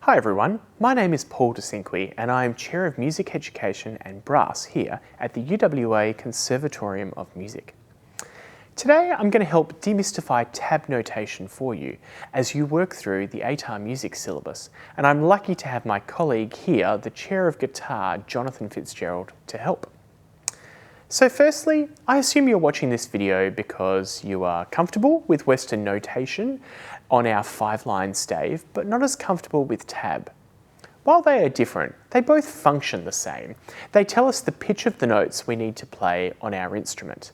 Hi everyone, my name is Paul De Cinque and I am Chair of Music Education and Brass here at the UWA Conservatorium of Music. Today I'm going to help demystify tab notation for you as you work through the ATAR Music Syllabus, and I'm lucky to have my colleague here, the Chair of Guitar, Jonathan Fitzgerald, to help. So firstly, I assume you're watching this video because you are comfortable with Western notation on our 5-line stave, but not as comfortable with tab. While they are different, they both function the same. They tell us the pitch of the notes we need to play on our instrument.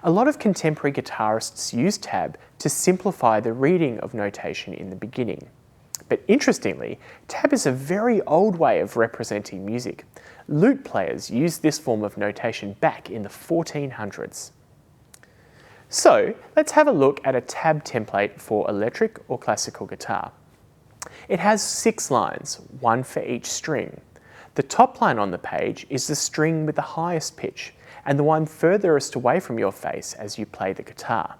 A lot of contemporary guitarists use tab to simplify the reading of notation in the beginning. But interestingly, tab is a very old way of representing music. Lute players used this form of notation back in the 1400s. So let's have a look at a tab template for electric or classical guitar. It has 6 lines, one for each string. The top line on the page is the string with the highest pitch and the one furthest away from your face as you play the guitar.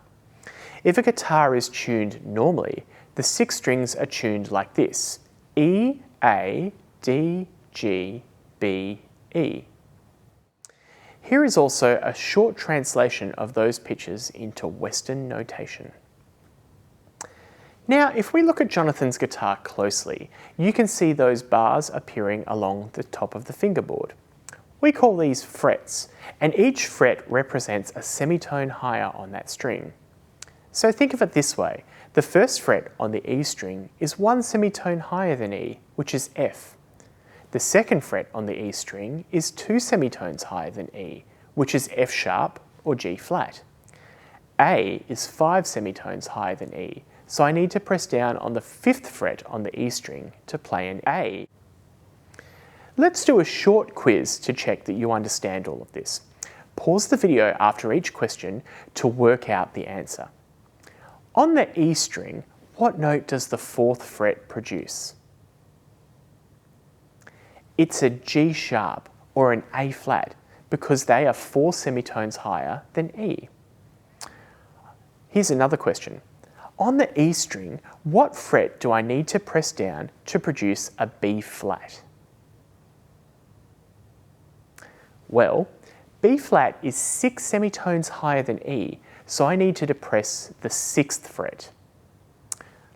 If a guitar is tuned normally, the 6 strings are tuned like this: E, A, D, G, B, E. Here is also a short translation of those pitches into Western notation. Now, if we look at Jonathan's guitar closely, you can see those bars appearing along the top of the fingerboard. We call these frets, and each fret represents a semitone higher on that string. So think of it this way: the first fret on the E string is 1 semitone higher than E, which is F. The second fret on the E string is 2 semitones higher than E, which is F sharp or G flat. A is 5 semitones higher than E, so I need to press down on the 5th fret on the E string to play an A. Let's do a short quiz to check that you understand all of this. Pause the video after each question to work out the answer. On the E string, what note does the 4th fret produce? It's a G sharp or an A flat because they are 4 semitones higher than E. Here's another question. On the E string, what fret do I need to press down to produce a B flat? Well, B flat is 6 semitones higher than E, so I need to depress the 6th fret.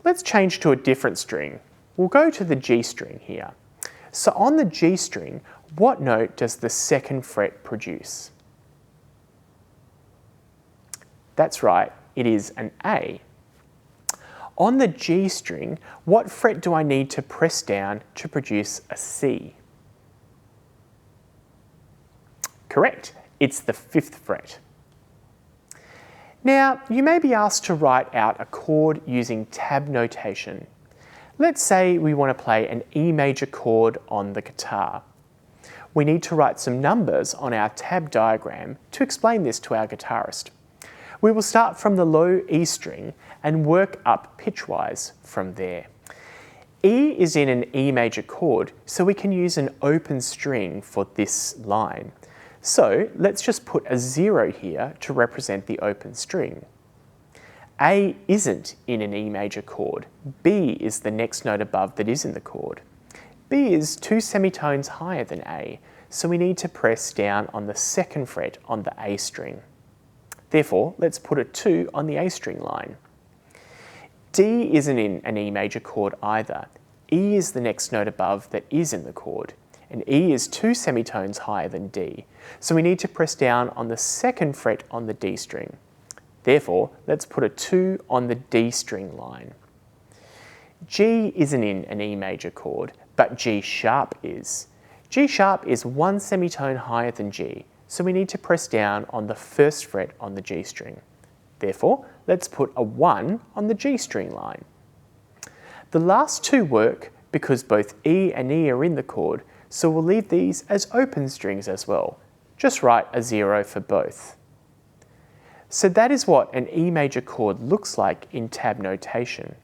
Let's change to a different string. We'll go to the G string here. So on the G string, what note does the 2nd fret produce? That's right, it is an A. On the G string, what fret do I need to press down to produce a C? Correct, it's the 5th fret. Now, you may be asked to write out a chord using tab notation. Let's say we want to play an E major chord on the guitar. We need to write some numbers on our tab diagram to explain this to our guitarist. We will start from the low E string and work up pitchwise from there. E is in an E major chord, so we can use an open string for this line. So let's just put a 0 here to represent the open string. A isn't in an E major chord. B is the next note above that is in the chord. B is 2 semitones higher than A, so we need to press down on the 2nd fret on the A string. Therefore, let's put a 2 on the A string line. D isn't in an E major chord either. E is the next note above that is in the chord, and E is 2 semitones higher than D, so we need to press down on the 2nd fret on the D string. Therefore, let's put a 2 on the D string line. G isn't in an E major chord, but G sharp is. G sharp is 1 semitone higher than G, so we need to press down on the 1st fret on the G string. Therefore, let's put a 1 on the G string line. The last 2 work because both E and E are in the chord, so we'll leave these as open strings as well. Just write a 0 for both. So that is what an E major chord looks like in tab notation.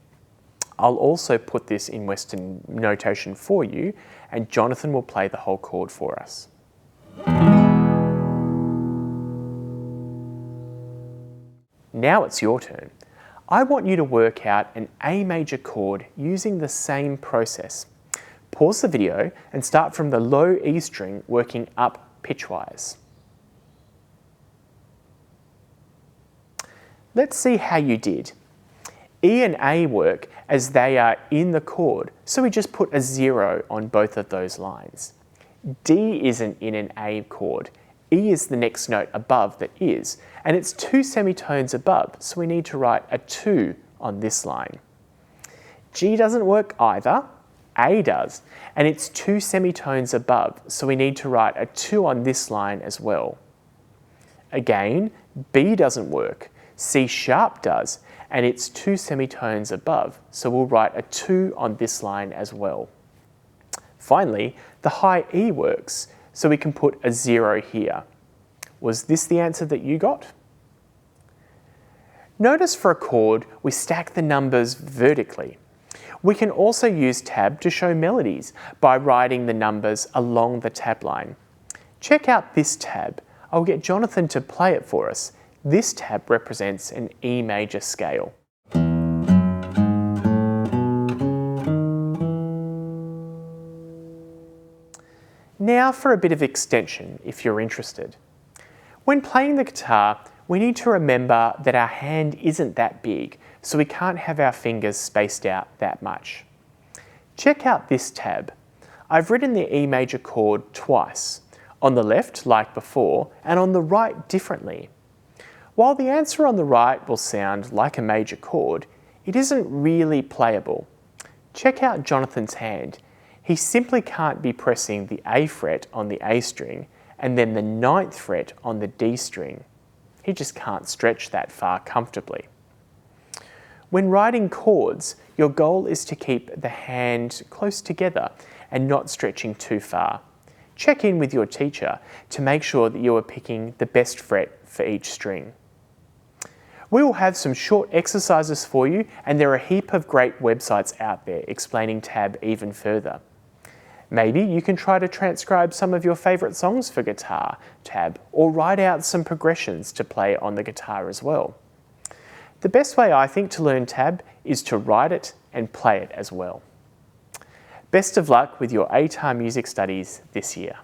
I'll also put this in Western notation for you, and Jonathan will play the whole chord for us. Now it's your turn. I want you to work out an A major chord using the same process. Pause the video and start from the low E string working up pitchwise. Let's see how you did. E and A work as they are in the chord, so we just put a 0 on both of those lines. D isn't in an A chord. E is the next note above that is, and it's 2 semitones above, so we need to write a 2 on this line. G doesn't work either. A does, and it's 2 semitones above, so we need to write a 2 on this line as well. Again, B doesn't work. C sharp does, and it's 2 semitones above, so we'll write a 2 on this line as well. Finally, the high E works, so we can put a 0 here. Was this the answer that you got? Notice for a chord, we stack the numbers vertically. We can also use tab to show melodies by writing the numbers along the tab line. Check out this tab. I'll get Jonathan to play it for us. This tab represents an E major scale. Now for a bit of extension, if you're interested. When playing the guitar, we need to remember that our hand isn't that big, so we can't have our fingers spaced out that much. Check out this tab. I've written the E major chord twice, on the left like before, and on the right differently. While the answer on the right will sound like a major chord, it isn't really playable. Check out Jonathan's hand. He simply can't be pressing the A fret on the A string and then the 9th fret on the D string. He just can't stretch that far comfortably. When writing chords, your goal is to keep the hand close together and not stretching too far. Check in with your teacher to make sure that you are picking the best fret for each string. We will have some short exercises for you, and there are a heap of great websites out there explaining tab even further. Maybe you can try to transcribe some of your favourite songs for guitar tab, or write out some progressions to play on the guitar as well. The best way I think to learn tab is to write it and play it as well. Best of luck with your ATAR music studies this year.